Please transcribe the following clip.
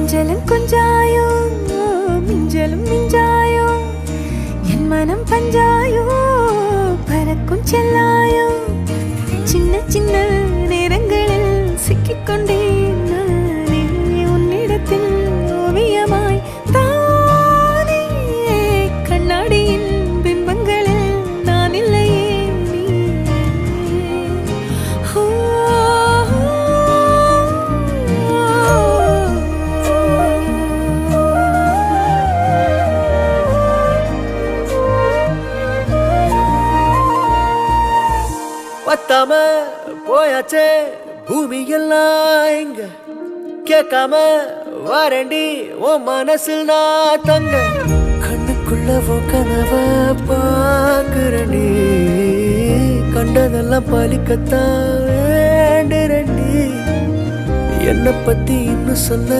கொஞ்சலும் கொஞ்சாயோ மிஞ்சலும் மிஞ்சாயோ என் மனம் பஞ்சாயோ பறக்கும் செல்லாயோ சின்ன சின்ன நேரங்களில் சிக்கிக்கொண்டேன் நானே உன்னிடத்தில் ஓவியமாய் தானே கண்ணாடியின் பிம்பங்களில் நான் இல்லையே நீ பத்தாம போயாச்சே பூமி எல்லாம் இங்க கேட்காம வாரண்டி உன் மனசில் நான் தங்க கண்ணுக்குள்ள கனவ பாக்குறண்டி கண்டதெல்லாம் பலிக்கத்தான் வேண்டுறண்டி என்னை பத்தி இன்னும் சொல்ல